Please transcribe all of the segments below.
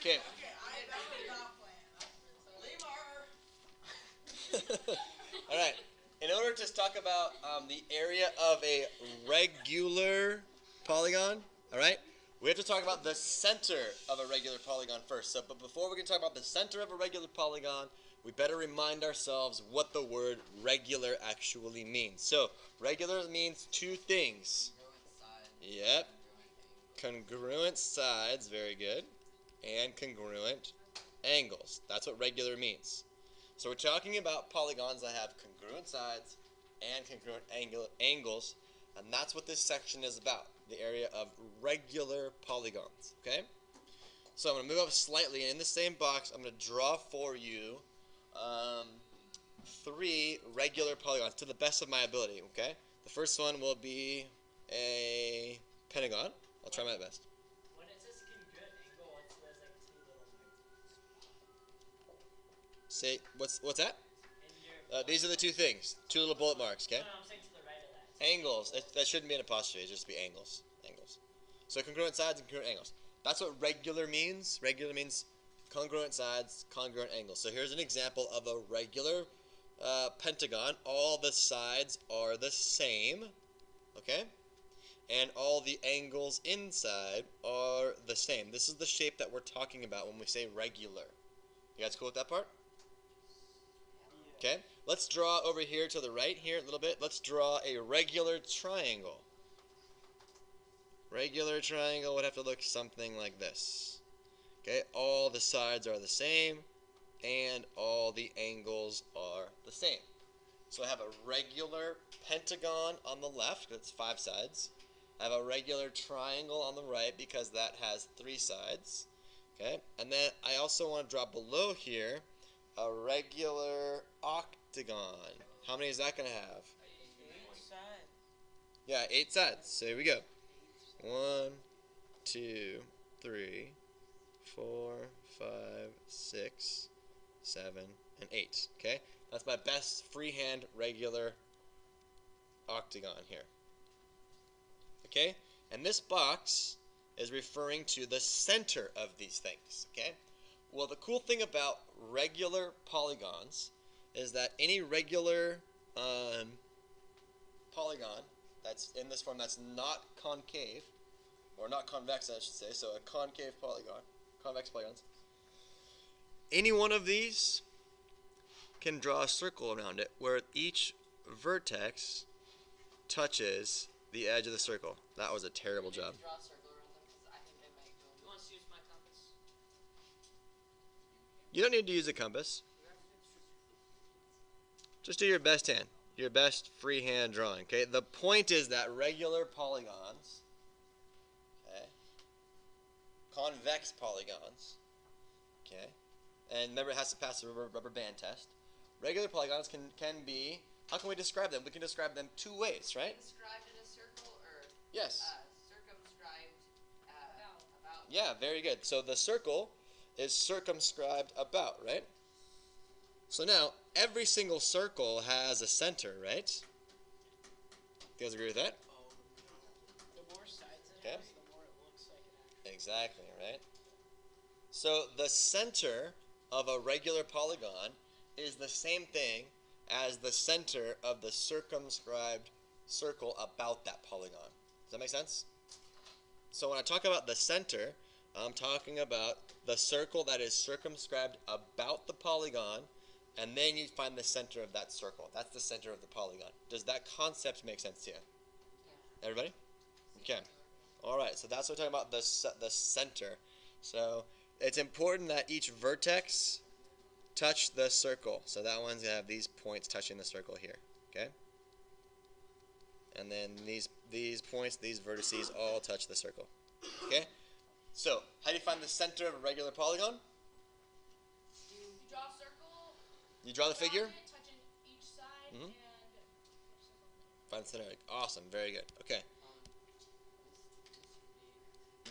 Okay. All right. In order to talk about the area of a regular polygon, all right, we have to talk about the center of a regular polygon first. But before we can talk about the center of a regular polygon, we better remind ourselves what the word regular actually means. So, regular means two things. Yep. Congruent sides, very good. And congruent angles. That's what regular means. So we're talking about polygons that have congruent sides and congruent angles, and that's what this section is about, the area of regular polygons, okay? So I'm going to move up slightly, and in the same box, I'm going to draw for you 3 regular polygons to the best of my ability, okay? The first one will be a pentagon. I'll try my best. When it says congruent angle, it says like 2 little marks. Say, what's that? These are the 2 things. 2 little bullet marks, okay? No, I'm saying to the right of that. Angles. That shouldn't be an apostrophe. It should just be angles. Angles. So congruent sides and congruent angles. That's what regular means. Regular means congruent sides, congruent angles. So here's an example of a regular pentagon. All the sides are the same, okay? And all the angles inside are the same. This is the shape that we're talking about when we say regular. You guys cool with that part? Okay, let's draw over here to the right here a little bit. Let's draw a regular triangle. Regular triangle would have to look something like this. Okay, all the sides are the same and all the angles are the same. So I have a regular pentagon on the left, that's 5 sides. I have a regular triangle on the right because that has 3 sides. Okay, and then I also want to draw below here a regular octagon. How many is that going to have? 8 sides. Yeah, 8 sides. So here we go. 1, 2, 3, 4, 5, 6, 7, and 8. Okay? That's my best freehand regular octagon here. Okay? And this box is referring to the center of these things. Okay? Well, the cool thing about regular polygons is that any regular polygon that's in this form that's not concave, or not convex, I should say, so a concave polygon, convex polygons, any one of these can draw a circle around it where each vertex touches the edge of the circle. That was a terrible job. Draw a circle around them because I think they might go. You want to use my compass? You don't need to use a compass. Just do your best hand, your best freehand drawing. Okay. The point is that regular polygons, okay, convex polygons, okay, and remember it has to pass the rubber band test. Regular polygons can be. How can we describe them? We can describe them 2 ways, right? Described in a circle, or Yes. Circumscribed about. Yeah, very good. So the circle is circumscribed about, right? So now, every single circle has a center, right? You guys agree with that? The more sides it Okay. has, the more it looks like an actual. Exactly, right? So the center of a regular polygon is the same thing as the center of the circumscribed circle about that polygon. Does that make sense? So when I talk about the center, I'm talking about the circle that is circumscribed about the polygon, and then you find the center of that circle. That's the center of the polygon. Does that concept make sense to you? Yeah. Everybody? Okay. All right, so that's what we're talking about, the center. So it's important that each vertex touch the circle. So that one's going to have these points touching the circle here, okay? And then these points, these vertices all touch the circle, okay? So how do you find the center of a regular polygon? You draw a circle. You draw the figure? Touching each side Mhm. and. Find the center. Awesome, very good. Okay.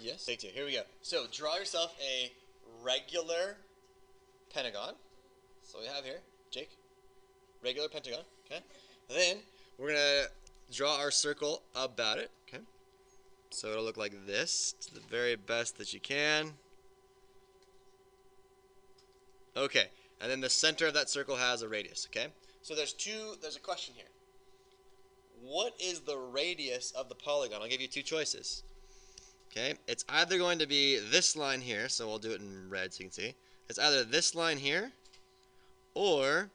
Yes. Take 2. Here we go. So draw yourself a regular pentagon. So we have here, Jake. Regular pentagon. Okay. Then we're gonna draw our circle about it. Okay. So it'll look like this to the very best that you can. Okay, and then the center of that circle has a radius, okay? So there's a question here. What is the radius of the polygon? I'll give you two choices. Okay, it's either going to be this line here, so we'll do it in red so you can see. It's either this line here, or,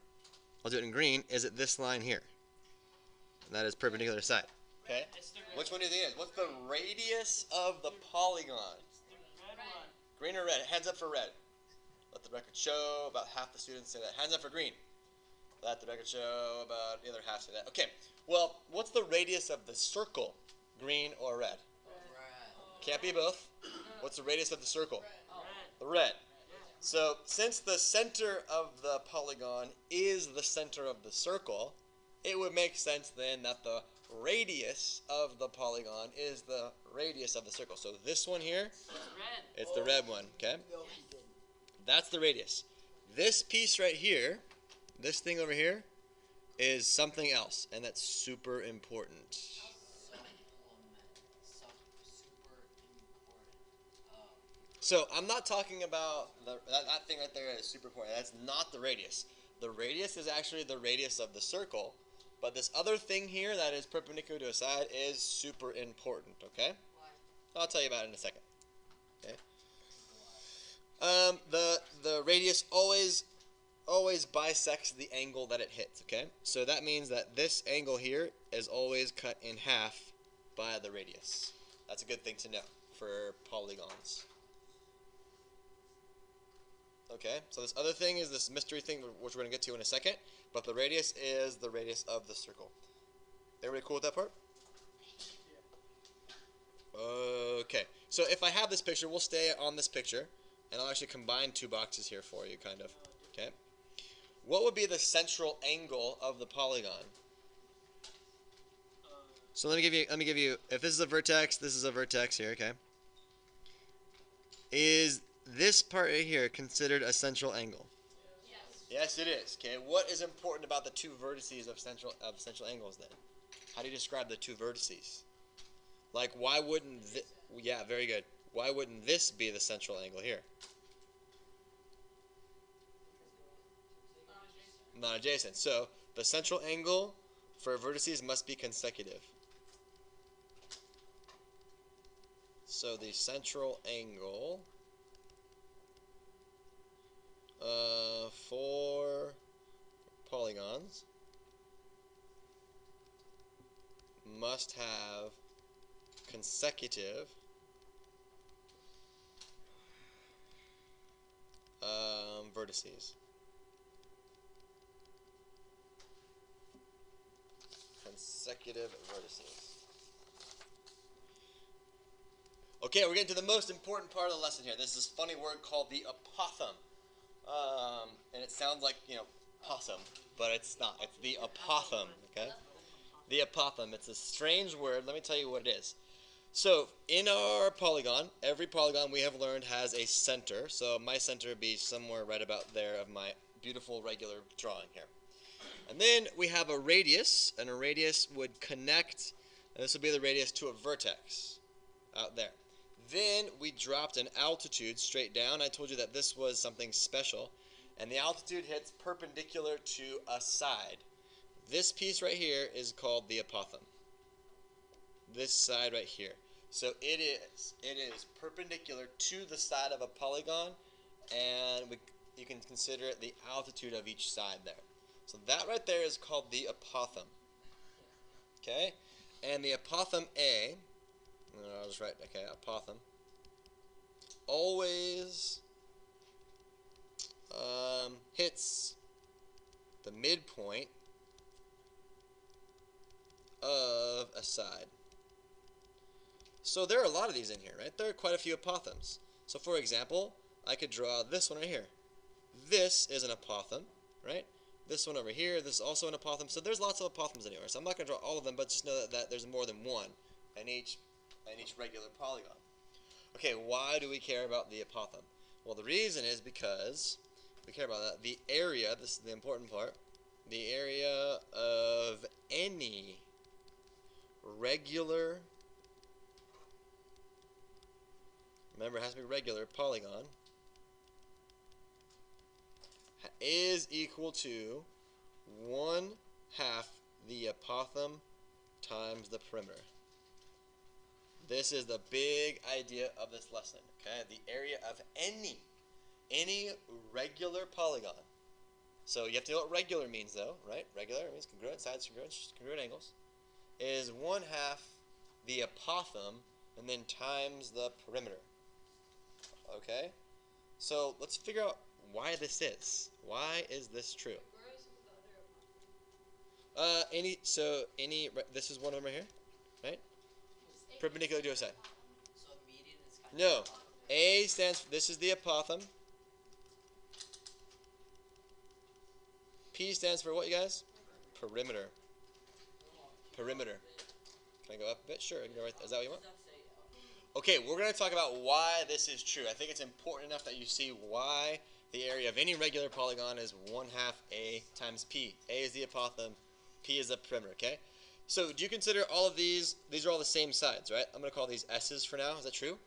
I'll do it in green, is it this line here? And that is perpendicular side. Okay, which one do you think it is? What's the radius of the polygon? Green or red? Hands up for red. Let the record show about half the students say that. Hands up for green. Let the record show about the other half say that. Okay, well, what's the radius of the circle? Green or red? Can't be both. What's the radius of the circle? The red. So since the center of the polygon is the center of the circle, it would make sense then that the radius of the polygon is the radius of the circle. So this one here, it's the red one, okay? That's the radius. This piece right here, this thing over here, is something else, and that's super important. So I'm not talking about that thing right there is super important. That's not the radius. The radius is actually the radius of the circle, but this other thing here that is perpendicular to a side is super important, okay? I'll tell you about it in a second. Okay. The radius always bisects the angle that it hits, okay? So that means that this angle here is always cut in half by the radius. That's a good thing to know for polygons. Okay, so this other thing is this mystery thing, which we're going to get to in a second, but the radius is the radius of the circle. Everybody cool with that part? Okay, so if I have this picture, we'll stay on this picture, and I'll actually combine two boxes here for you, kind of. Okay, what would be the central angle of the polygon? So let me give you. If this is a vertex here. Okay, is this part right here considered a central angle? Yes, it is. Okay, what is important about the two vertices of central angles then? How do you describe the two vertices? Like, why wouldn't yeah, very good. Why wouldn't this be the central angle here? Not adjacent. So the central angle for vertices must be consecutive. So the central angle for polygons must have consecutive vertices. Consecutive vertices. Okay, we're getting to the most important part of the lesson here. There's this funny word called the apothegm. And it sounds like, possum, but it's not. It's the apothegm, okay? The apothegm. It's a strange word. Let me tell you what it is. So, in our polygon, every polygon we have learned has a center. So, my center would be somewhere right about there of my beautiful regular drawing here. And then we have a radius, and a radius would connect, and this would be the radius to a vertex out there. Then we dropped an altitude straight down. I told you that this was something special. And the altitude hits perpendicular to a side. This piece right here is called the apothegm. This side right here. So it is perpendicular to the side of a polygon, and you can consider it the altitude of each side there. So that right there is called the apothegm. Okay? And the apothegm A, I'll just write, okay, apothegm, always hits the midpoint of a side. So there are a lot of these in here, right? There are quite a few apothegms. So for example, I could draw this one right here. This is an apothegm, right? This one over here, this is also an apothegm. So there's lots of apothegms anywhere. So I'm not going to draw all of them, but just know that there's more than one in each regular polygon. Okay, why do we care about the apothegm? Well, the reason is because we care about that. The area, this is the important part, the area of any regular, remember it has to be regular, polygon is equal to 1/2 the apothem times the perimeter. This is the big idea of this lesson, okay? The area of any regular polygon. So you have to know what regular means, though, right? Regular means congruent sides, congruent angles. Is 1/2 the apothem and then times the perimeter. Okay? So let's figure out why this is. Why is this true? Where is the other This is one of them right here, right? apothem? Perpendicular to a side. So the median is kind No. of A stands for, this is the apothem. P stands for what, you guys? Perimeter. Perimeter. Can I go up a bit? Sure. I can go right. Is that what you want? Okay, we're going to talk about why this is true. I think it's important enough that you see why the area of any regular polygon is 1/2 A times P. A is the apothem, P is the perimeter, okay? So do you consider all of these are all the same sides, right? I'm going to call these S's for now. Is that true?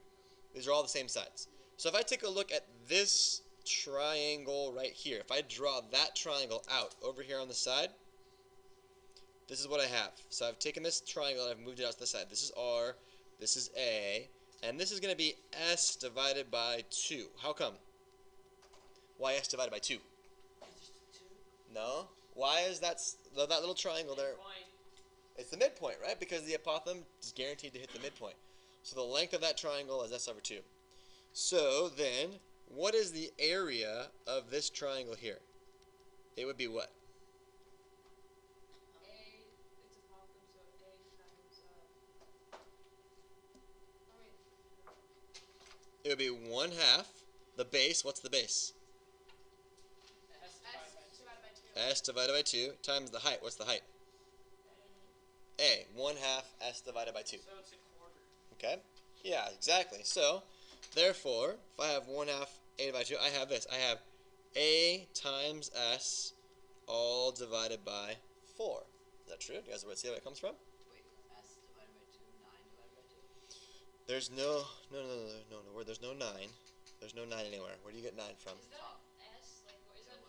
These are all the same sides. So if I take a look at this triangle right here, if I draw that triangle out over here on the side, this is what I have. So I've taken this triangle and I've moved it out to the side. This is R, this is A, and this is going to be S divided by 2. How come? Why S divided by 2? No. Why is that little triangle there? It's the midpoint, right? Because the apothem is guaranteed to hit the midpoint. So the length of that triangle is S over 2. So then, what is the area of this triangle here? It would be what? It would be 1/2 the base. What's the base? S divided by 2 times the height. What's the height? A. 1/2 S divided by 2. So it's a quarter. Okay? Yeah, exactly. So, therefore, if I have 1/2 A divided by 2, I have this. I have A times S all divided by 4. Is that true? Do you guys see where it comes from? Wait, S divided by 2, 9 divided by 2. There's no, where there's no 9. There's no 9 anywhere. Where do you get 9 from? Is that an S? Like, what is that an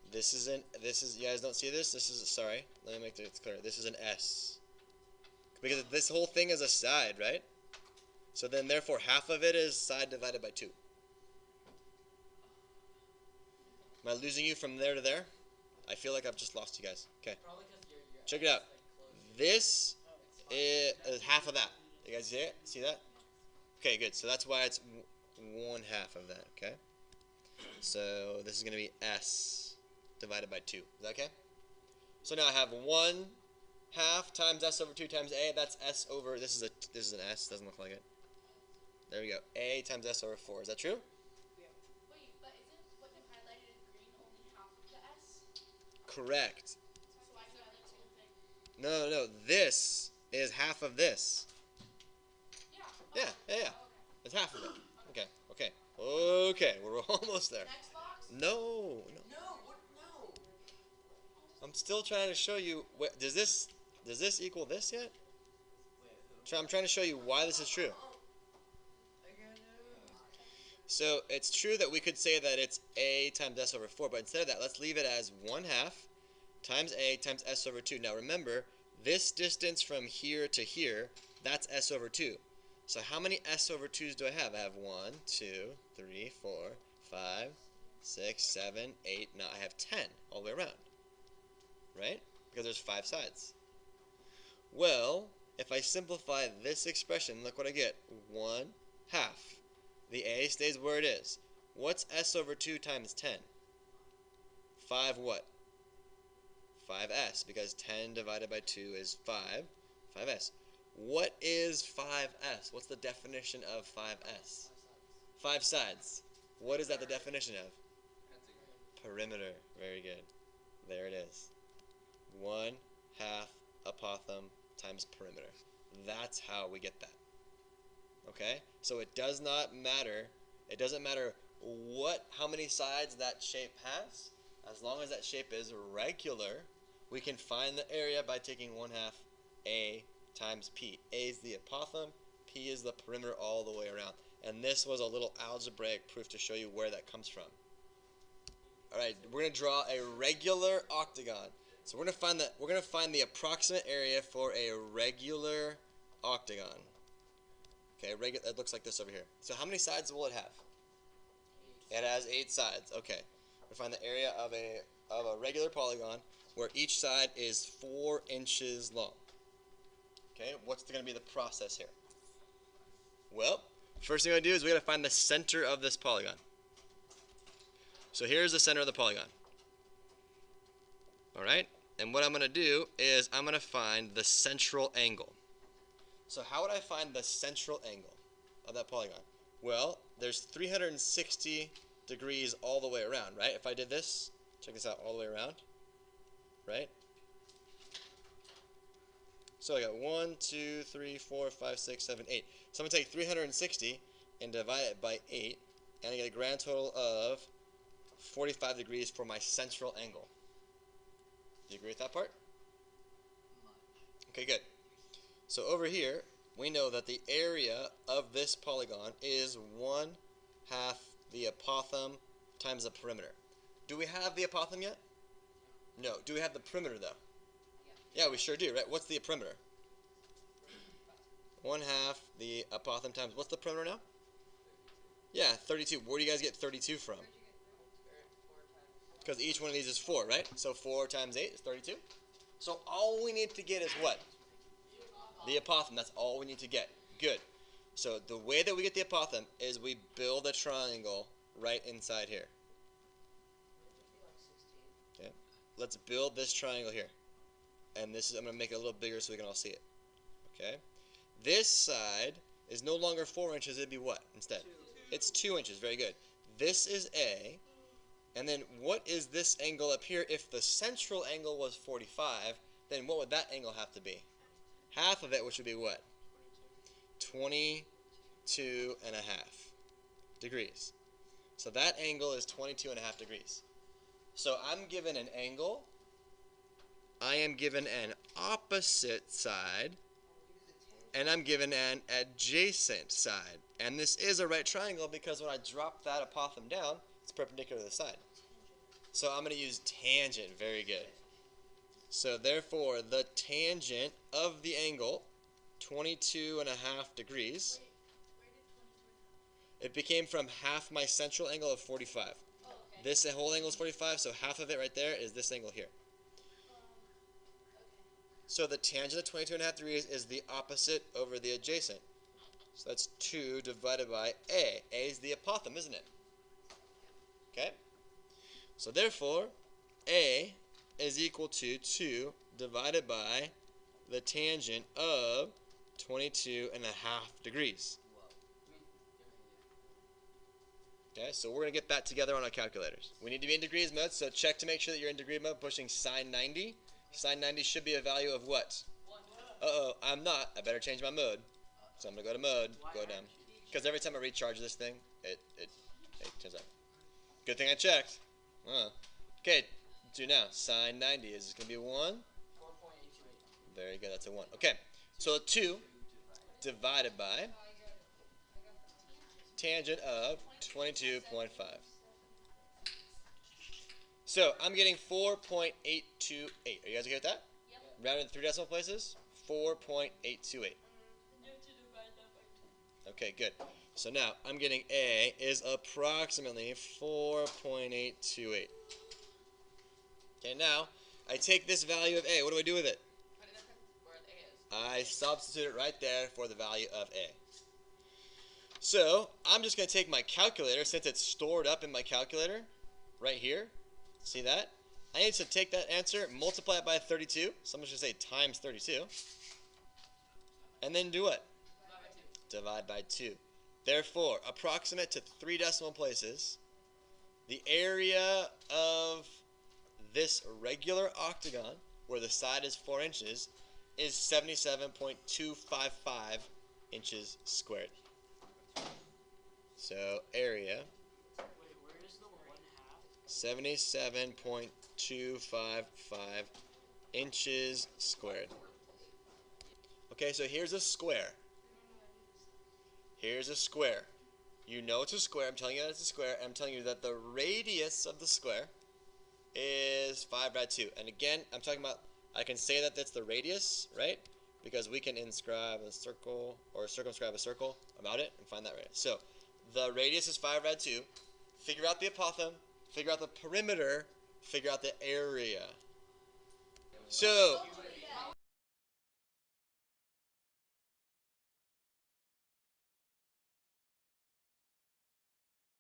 S? This is, you guys don't see this? This is, sorry, let me make it clear. This is an S. Because this whole thing is a side, right? So then, therefore, half of it is side divided by 2. Am I losing you from there to there? I feel like I've just lost you guys. Okay, Probably because you're check it out. This is half of that. You guys see it? See that? Okay, good. So that's why it's 1/2 of that, okay? So this is going to be S divided by 2. Is that okay? So now I have 1/2 times S over 2 times A. That's S over, this is an S. Doesn't look like it. There we go. A times S over 4. Is that true? Wait, but isn't what they've highlighted in green only half of the S? Correct. So I got the whole thing. No. This is half of this. Yeah. Yeah. Oh, It's half of it. Okay, we're almost there. Next box? No. No, what? No. I'm still trying to show you. Does this equal this yet? Wait, I'm trying to show you why this is true. So it's true that we could say that it's A times S over 4, but instead of that, let's leave it as 1/2 times A times S over 2. Now remember, this distance from here to here, that's S over 2. So how many S over 2's do I have? I have 1, 2, 3, 4, 5, 6, 7, 8. Now I have 10 all the way around. Right? Because there's 5 sides. Well, if I simplify this expression, look what I get. 1/2. The A stays where it is. What's S over 2 times 10? 5 what? 5S, because 10 divided by 2 is 5. 5S. What is 5S? What's the definition of 5S? 5 sides. What is that the definition of? Perimeter. Very good. There it is. 1/2 apothem times perimeter. That's how we get that. Okay? So it does not matter. It doesn't matter how many sides that shape has. As long as that shape is regular, we can find the area by taking 1/2 A times P. A is the apothem, P is the perimeter all the way around. And this was a little algebraic proof to show you where that comes from. All right, we're gonna draw a regular octagon. So we're gonna find the approximate area for a regular octagon. Okay, it looks like this over here. So how many sides will it have? It has 8 sides. Okay, we find the area of a regular polygon where each side is 4 inches long. Okay, what's going to be the process here? Well, first thing we're going to do is we got to find the center of this polygon. So here's the center of the polygon. All right, and what I'm going to do is I'm going to find the central angle. So how would I find the central angle of that polygon? Well, there's 360 degrees all the way around, right? If I did this, check this out, all the way around, right? So I got 1, 2, 3, 4, 5, 6, 7, 8. So I'm going to take 360 and divide it by 8, and I get a grand total of 45 degrees for my central angle. Do you agree with that part? Okay, good. So over here, we know that the area of this polygon is 1/2 the apothem times the perimeter. Do we have the apothem yet? No. Do we have the perimeter though? Yeah, we sure do, right? What's the perimeter? 1/2 the apothem times, what's the perimeter now? Yeah, 32. Where do you guys get 32 from? Because each one of these is 4, right? So 4 times 8 is 32. So all we need to get is what? The apothem. That's all we need to get. Good. So the way that we get the apothem is we build a triangle right inside here. Okay. Let's build this triangle here. And this is, I'm going to make it a little bigger so we can all see it. Okay. This side is no longer 4 inches. It'd be what instead? 2. It's 2 inches. Very good. This is A. And then what is this angle up here? If the central angle was 45, then what would that angle have to be? Half of it, which would be what? 22.5 degrees. So that angle is 22.5 degrees. So I'm given an angle. I am given an opposite side. And I'm given an adjacent side. And this is a right triangle because when I drop that apothem down, it's perpendicular to the side. So I'm going to use tangent. Very good. So therefore, the tangent of the angle, 22.5 degrees, it became from half my central angle of 45. Oh, okay. This whole angle is 45, so half of it right there is this angle here. Okay. So the tangent of 22.5 degrees is the opposite over the adjacent. So that's 2 divided by A. A is the apothem, isn't it? Okay? So therefore, A is equal to 2 divided by the tangent of 22.5 degrees. Okay, so we're going to get that together on our calculators. We need to be in degrees mode, so check to make sure that you're in degree mode, pushing sine 90. Sine 90 should be a value of what? Uh-oh, I'm not. I better change my mode. So I'm going to go to mode, go down. Because every time I recharge this thing, it turns out. Good thing I checked. Okay, do now. Sine 90 is going to be 1. 4.828. Very good, that's a 1. Okay, so 2 divided by tangent of 22.5. So I'm getting 4.828. Are you guys okay with that? Yep. Rounded 3 decimal places, 4.828. Okay, good. So now I'm getting A is approximately 4.828. Okay, now I take this value of A. What do I do with it? Put it where the A is. I substitute it right there for the value of A. So I'm just going to take my calculator, since it's stored up in my calculator, right here. See that? I need to take that answer, multiply it by 32. So I'm just going to say times 32. And then do what? Divide by 2. Therefore, approximate to 3 decimal places, the area of this regular octagon, where the side is 4 inches, is 77.255 inches squared. So area, 77.255 inches squared. Okay, so here's a square. Here's a square. You know it's a square. I'm telling you that it's a square. I'm telling you that the radius of the square is 5 rad 2. And again, I'm talking about, I can say that that's the radius, right? Because we can inscribe a circle or circumscribe a circle about it and find that radius. So the radius is 5 rad 2. Figure out the apothem, figure out the perimeter, figure out the area. So